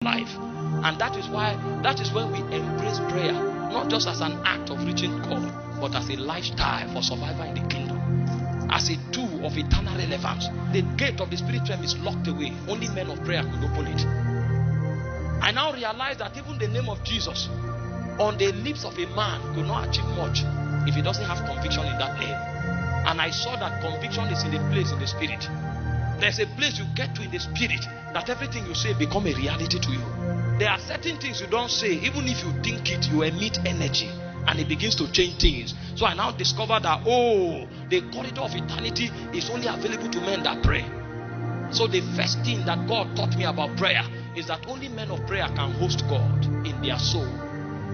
life. And that is when we embrace prayer, not just as an act of reaching God, but as a lifestyle for survival in the kingdom, as a tool of eternal relevance. The gate of the spirit realm is locked away. Only men of prayer could open it. I now realize that even the name of Jesus on the lips of a man could not achieve much if he doesn't have conviction in that name. And I saw that conviction is in a place in the spirit. There's a place you get to in the spirit that everything you say become a reality to you. There are certain things you don't say, even if you think it, you emit energy and it begins to change things. So I now discover that, the corridor of eternity is only available to men that pray. So the first thing that God taught me about prayer is that only men of prayer can host God in their soul.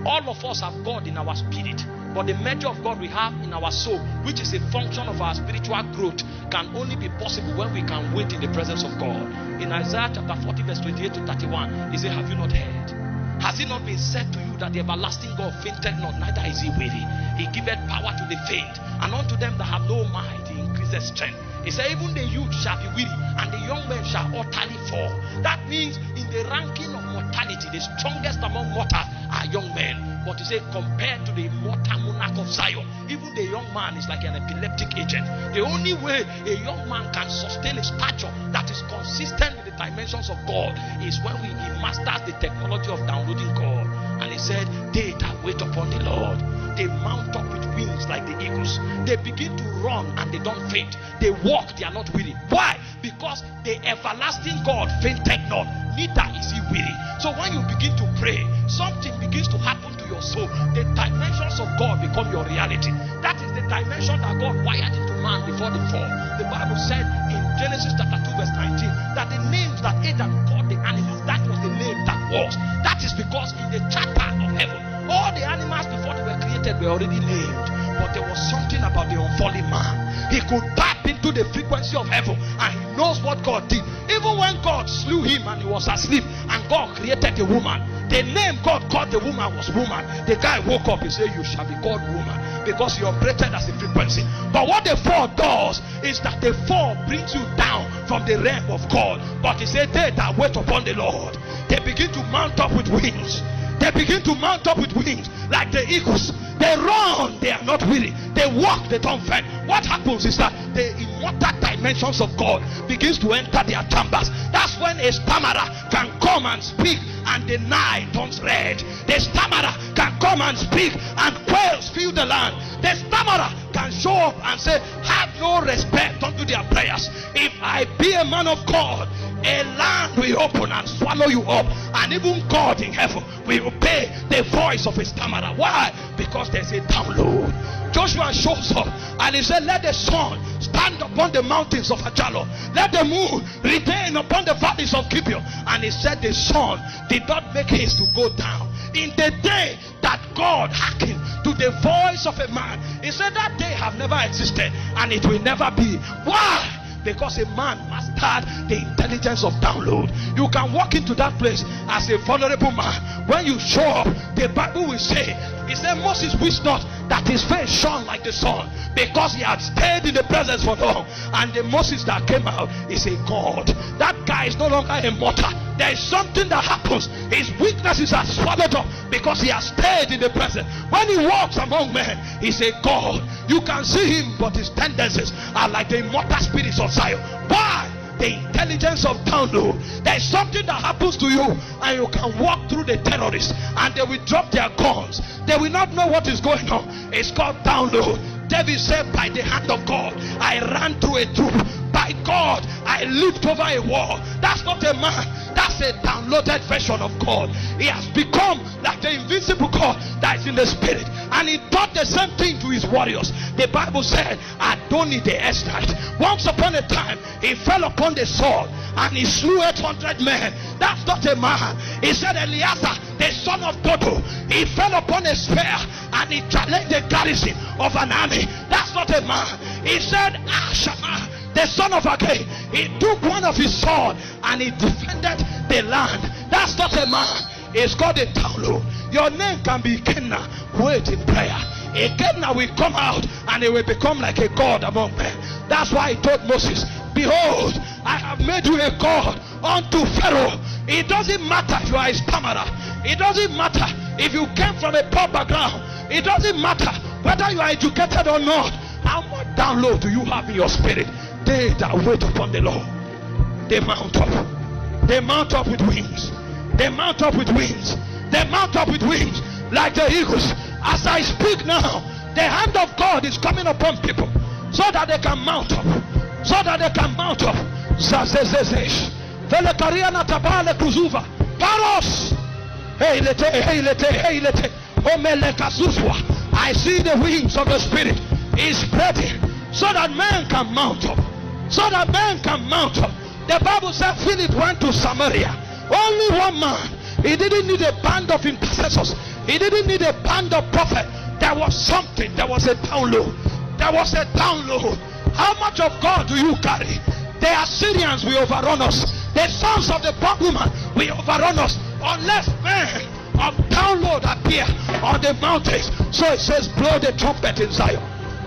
All of us have God in our spirit, but the measure of God we have in our soul, which is a function of our spiritual growth, can only be possible when we can wait in the presence of God. In Isaiah chapter 40 verse 28 to 31, he said, have you not heard? Has it not been said to you that the everlasting God fainted not, neither is he weary? He giveth power to the faint, and unto them that have no might he increaseth strength. He said, even the youth shall be weary, and the young men shall utterly fall. That means in the ranking of mortality, the strongest among mortals are young men. But he said, compared to the immortal monarch of Zion, even the young man is like an epileptic agent. The only way a young man can sustain a stature that is consistent with the dimensions of God is when he masters the technology of downloading God. And he said, they that wait upon the Lord, they mount up with wings like the eagles. They begin to run and they don't faint. They walk, they are not weary. Why? Because the everlasting God fainted not, neither is he weary. So when you begin to pray, something begins to happen to your soul. The dimensions of God become your reality. That is the dimension that God wired into man before the fall. The Bible said in Genesis chapter 2 verse 19 that the names that Adam called the animals, that was the name that was. That is because in the charter of heaven, all the animals before they were created were already named. But there was something about the unfallen man. He could tap into the frequency of heaven and he knows what God did. Even when God slew him and he was asleep and God created a woman, the name God called the woman was woman. The guy woke up, he said, you shall be called woman, because he operated as a frequency. But what the fall does is that the fall brings you down from the realm of God. But he said, they that wait upon the Lord, they begin to mount up with wings. They begin to mount up with wings like the eagles. They run, they are not weary. They walk, they don't faint. What happens is that the immortal dimensions of God begins to enter their chambers. That's when a stammerer can come and speak and the night turns red. The stammerer can come and speak and quails fill the land. The stammerer can show up and say, have no respect unto their prayers. If I be a man of God, a land will open and swallow you up, and even God in heaven will obey the voice of a stammerer. Why? Because there's a download. Joshua shows up and he said, let the sun stand upon the mountains of Ajalo, let the moon retain upon the valleys of Gibeon. And he said the sun did not make haste to go down. In the day that God hearkened to the voice of a man, he said that day have never existed and it will never be. Why? Because a man mastered the intelligence of download. You can walk into that place as a vulnerable man. When you show up, the Bible will say, he said Moses wished not that his face shone like the sun, because he had stayed in the presence for long. And the Moses that came out is a God. That guy is no longer a mortal. There is something that happens. His weaknesses are swallowed up because he has stayed in the presence. When he walks among men, he's a God. You can see him, but his tendencies are like the immortal spirits of Zion. Why? The intelligence of download. There is something that happens to you and you can walk through the terrorists and they will drop their guns. They will not know what is going on. It's called download. David said, by the hand of God I ran through a troop. By God I leaped over a wall. That's not a man, that's a downloaded version of God. He has become like the invisible God that is in the spirit, and he taught the same thing to his warriors. The Bible said Adoni the Ezrahite, once upon a time he fell upon the sword and he slew 800 men. That's not a man. He said Eleazar the son of Dodo, he fell upon a spear and he challenged the garrison of an army. That's not a man. He said Ashama the son of Agay, he took one of his sword and he defended the land. That's not a man. It's called a download. Your name can be Kenna. Wait in prayer. A Kenna will come out and it will become like a god among men. That's why he told Moses, behold, I have made you a god unto Pharaoh. It doesn't matter if you are a stammerer. It doesn't matter if you came from a poor background. It doesn't matter whether you are educated or not. How much download do you have in your spirit? They that wait upon the Lord, they mount up. They mount up with wings. They mount up with wings. They mount up with wings like the eagles. As I speak now, the hand of God is coming upon people so that they can mount up. So that they can mount up. Zazezezesh. Velekariana tabale kuzuva. Paros. I see the wings of the Spirit is spreading so that man can mount up. So that man can mount up. The Bible said Philip went to Samaria. Only one man. He didn't need a band of intercessors. He didn't need a band of prophets. There was something. There was a download. There was a download. How much of God do you carry? The Assyrians will overrun us. The sons of the bondwoman will overrun us unless men of download appear on the mountains. So it says, blow the trumpet in Zion.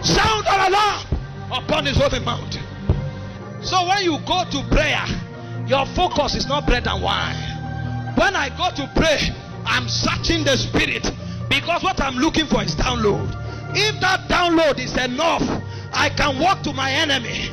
Sound an alarm upon his holy mountain. So when you go to prayer, your focus is not bread and wine. When I go to pray, I'm searching the spirit, because what I'm looking for is download. If that download is enough, I can walk to my enemy.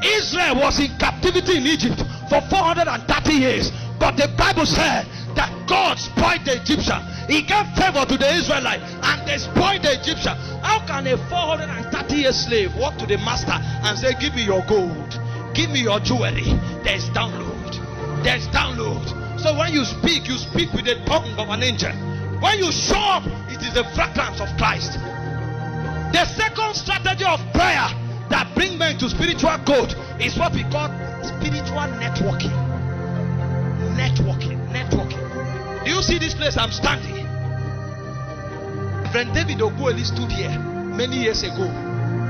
Israel was in captivity in Egypt for 430 years, but the Bible said that God spoiled the Egyptian. He gave favor to the Israelites and they spoiled the Egyptian. How can a 430-year slave walk to the master and say, give me your gold, give me your jewelry? There's download. There's download. So when you speak with the tongue of an angel. When you show up, it is the fragrance of Christ. The second strategy of prayer that brings men to spiritual growth is what we call spiritual networking. Networking. Do you see this place I'm standing? Friend David Ogueli stood here many years ago.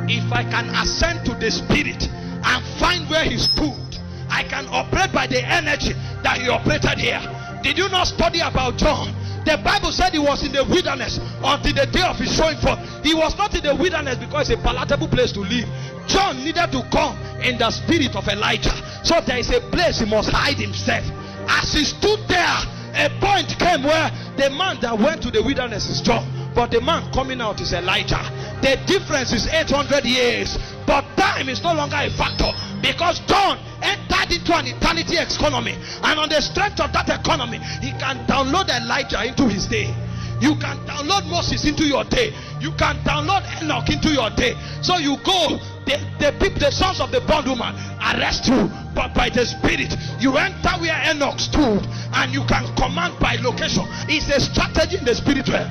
If I can ascend to the spirit and find where he stood, I can operate by the energy that he operated here. Did you not study about John? The Bible said he was in the wilderness until the day of his showing forth. He was not in the wilderness because it's a palatable place to live. John needed to come in the spirit of Elijah. So there is a place he must hide himself. As he stood there, a point came where the man that went to the wilderness is John, but the man coming out is Elijah. The difference is 800 years, but time is no longer a factor, because John entered into an eternity economy, and on the strength of that economy, he can download Elijah into his day. You can download Moses into your day. You can download Enoch into your day. So you go, the sons of the bondwoman arrest you, but by the spirit you enter where Enoch stood, and you can command by location. It's a strategy in the spirit realm.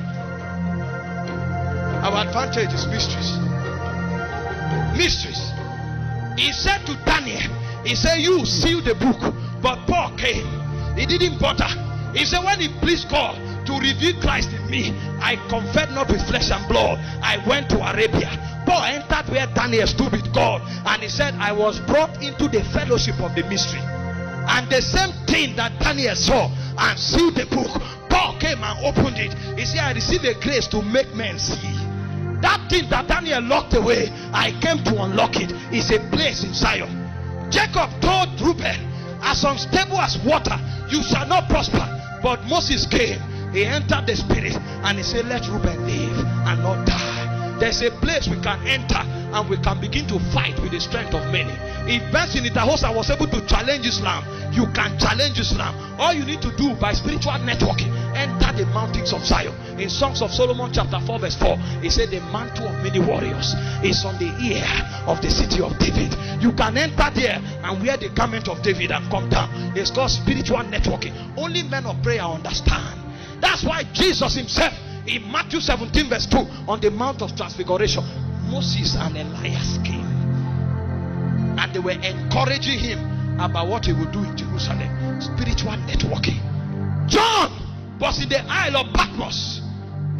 Our advantage is mysteries. He said to Daniel, he said, you seal the book. But Paul came. He didn't bother. He said, when he pleased God to reveal Christ in me, I conferred not with flesh and blood. I went to Arabia. Paul entered where Daniel stood with God, and he said, I was brought into the fellowship of the mystery. And the same thing that Daniel saw and sealed the book, Paul came and opened it. He said, I received a grace to make men see. That thing that Daniel locked away, I came to unlock it. It's a place in Zion. Jacob told Reuben, as unstable as water, you shall not prosper. But Moses came. He entered the spirit and he said, let Reuben live and not die. There's a place we can enter and we can begin to fight with the strength of many. If Benson Itahosa was able to challenge Islam, you can challenge Islam. All you need to do by spiritual networking, enter the mountains of Zion. In Songs of Solomon chapter 4 verse 4, he said the mantle of many warriors is on the ear of the city of David. You can enter there and wear the garment of David and come down. It's called spiritual networking. Only men of prayer understand. That's why Jesus himself in Matthew 17 verse 2, on the Mount of Transfiguration, Moses and Elias came and they were encouraging him about what he would do in Jerusalem. Spiritual networking. John was in the Isle of Patmos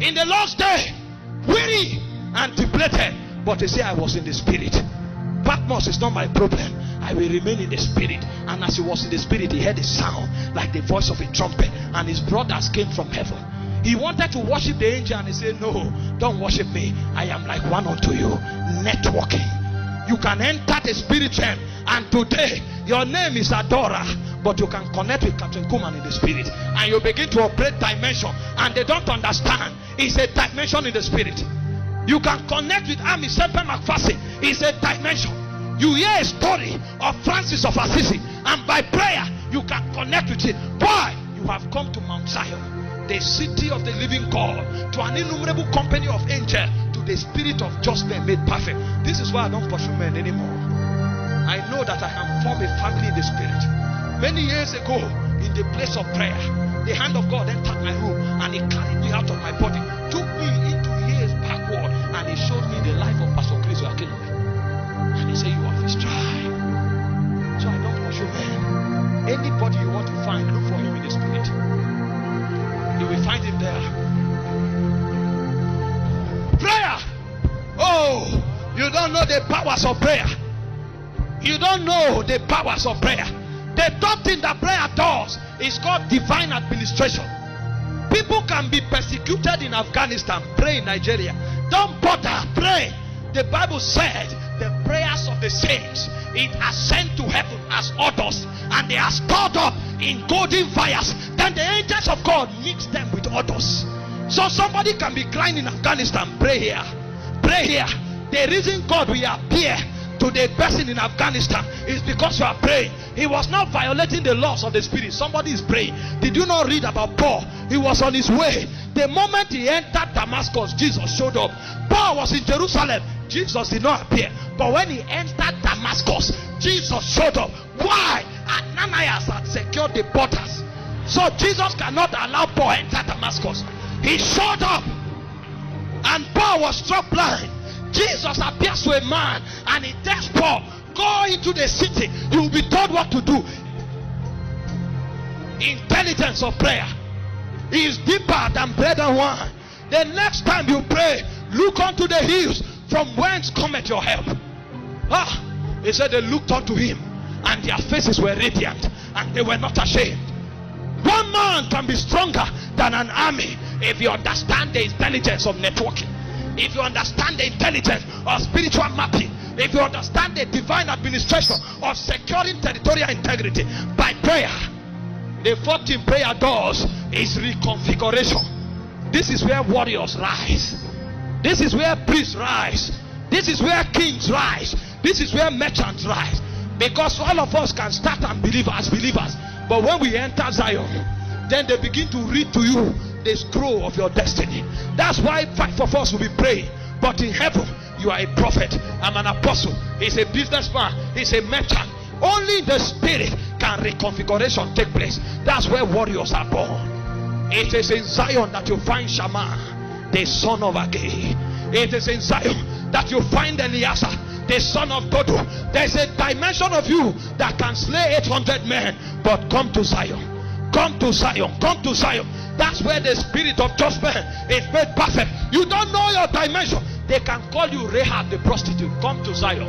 in the last day, weary and depleted, but he said, I was in the spirit. Patmos is not my problem. I will remain in the spirit. And as he was in the spirit, he heard a sound like the voice of a trumpet, and his brothers came from heaven. He wanted to worship the angel, and he said, no, don't worship me. I am like one unto you. Networking. You can enter the spirit realm, and today your name is Adora, but you can connect with Captain Kuman in the spirit, and you begin to operate dimension, and they don't understand. It's a dimension in the spirit. You can connect with Army Semper McPherson. It's a dimension. You hear a story of Francis of Assisi, and by prayer you can connect with it. Why? You have come to Mount Zion, the city of the living God, to an innumerable company of angels, to the spirit of just men made perfect. This is why I don't pursue men anymore. I know that I can form a family in the spirit. Many years ago, in the place of prayer, the hand of God entered my room, and He carried me out of my body, took me into years backward, and He showed me the life of Pastor Chris Oyakhilome. And He said, you have His tribe. So I don't pursue men. Anybody you want to find, look for him in the spirit. You will find him there. Prayer. Oh, you don't know the powers of prayer. You don't know the powers of prayer. The third thing that prayer does is called divine administration. People can be persecuted in Afghanistan. Pray in Nigeria. Don't bother. Pray. The Bible said the prayers of the saints, it ascend to heaven as odors, and they are stored up in golden fires. Then the angels of God mix them with odors. So somebody can be crying in Afghanistan. Pray here. Pray here. The reason God will appear to the person in Afghanistan is because you are praying. He was not violating the laws of the spirit. Somebody is praying. Did you not read about Paul? He was on his way. The moment he entered Damascus, Jesus showed up. Paul was in Jerusalem. Jesus did not appear. But when he entered Damascus, Jesus showed up. Why? Ananias had secured the borders. So Jesus cannot allow Paul enter Damascus. He showed up, and Paul was struck blind. Jesus appears to a man, and he tells Paul, go into the city, you will be told what to do. Intelligence of prayer is deeper than bread and wine. The next time you pray, look unto the hills, from whence cometh your help. He said they looked unto him, and their faces were radiant, and they were not ashamed. One man can be stronger than an army if you understand the intelligence of networking, if you understand the intelligence of spiritual mapping, if you understand the divine administration of securing territorial integrity by prayer. The fourth thing prayer does is reconfiguration. This is where warriors rise. This is where priests rise. This is where kings rise. This is where merchants rise. Because all of us can start and believe as believers, but when we enter Zion, then they begin to read to you the scroll of your destiny. That's why 5 of us will be praying. But in heaven, you are a prophet. I'm an apostle. He's a businessman. He's a merchant. Only in the spirit can reconfiguration take place. That's where warriors are born. It is in Zion that you find Shammah, the son of Agee. It is in Zion that you find Eliezer, the son of Dodo. There's a dimension of you that can slay 800 men. But come to Zion. Come to Zion. Come to Zion. That's where the spirit of just men is made perfect. You don't know your dimension. They can call you Rahab the prostitute. Come to Zion.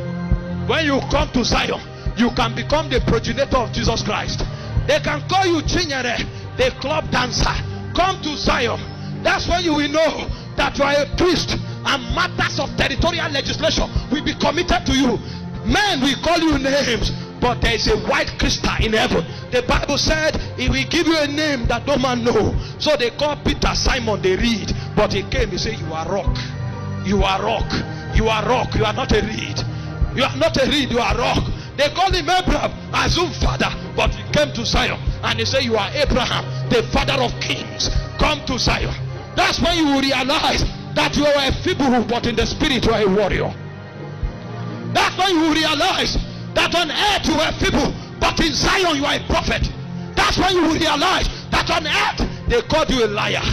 When you come to Zion, you can become the progenitor of Jesus Christ. They can call you Chinyere, the club dancer. Come to Zion. That's when you will know that you are a priest, and matters of territorial legislation will be committed to you. Men will call you names, but there is a white crystal in heaven. The Bible said he will give you a name that no man know. So they call Peter Simon the reed, but he came, he said, you are rock. You are rock. You are rock. You are not a reed. You are not a reed. You are rock. They call him Abraham, assume father, but he came to Zion and he said, you are Abraham, the father of kings. Come to Zion. That's when you will realize that you are a feeble, but in the spirit you are a warrior. That's when you will realize that on earth you are feeble, but in Zion you are a prophet. That's when you will realize that on earth they called you a liar,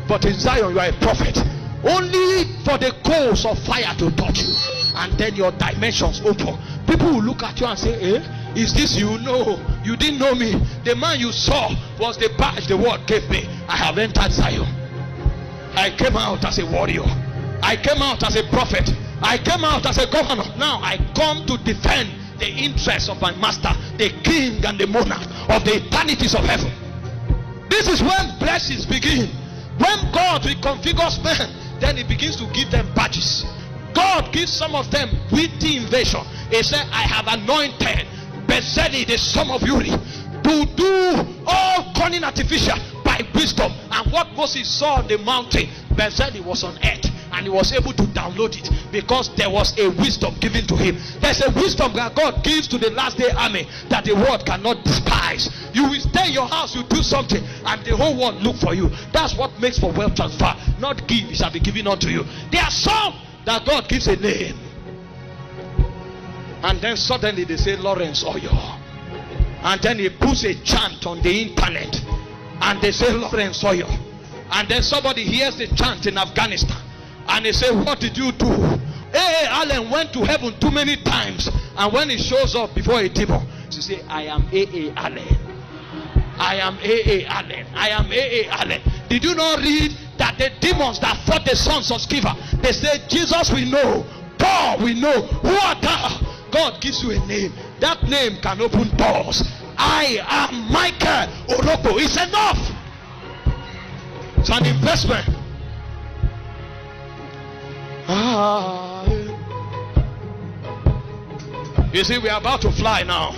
but in Zion you are a prophet. Only for the coals of fire to touch you, and then your dimensions open. People will look at you and say, is this you? No, you didn't know me. The man you saw was the badge the word gave me. I have entered Zion. I came out as a warrior. I came out as a prophet. I came out as a governor. Now I come to defend the interests of my master, the king and the monarch of the eternities of heaven. This is when blessings begin. When God reconfigures men, then he begins to give them badges. God gives some of them witty invasion. He said, I have anointed Bezalel the son of Uri to do all cunning artificial by wisdom. And what Moses saw on the mountain, Bezalel was on earth, and he was able to download it because there was a wisdom given to him. There's a wisdom that God gives to the last day army that the world cannot despise. You will stay in your house, you do something, and the whole world look for you. That's what makes for wealth transfer. Not give, it shall be given unto you. There are some that God gives a name, and then suddenly they say Lawrence Oyo, and then he puts a chant on the internet, and they say Lawrence Oyo, and then somebody hears the chant in Afghanistan, and they say, what did you do? A.A. Allen went to heaven too many times, and when he shows up before a demon, he say, I am A.A. Allen. I am A.A. Allen. I am A.A. Allen. Did you not read that the demons that fought the sons of Sceva, they said, Jesus we know, Paul we know, who art thou? God gives you a name. That name can open doors. I am Michael Orokpo. It's enough. It's an investment. You see, we are about to fly now.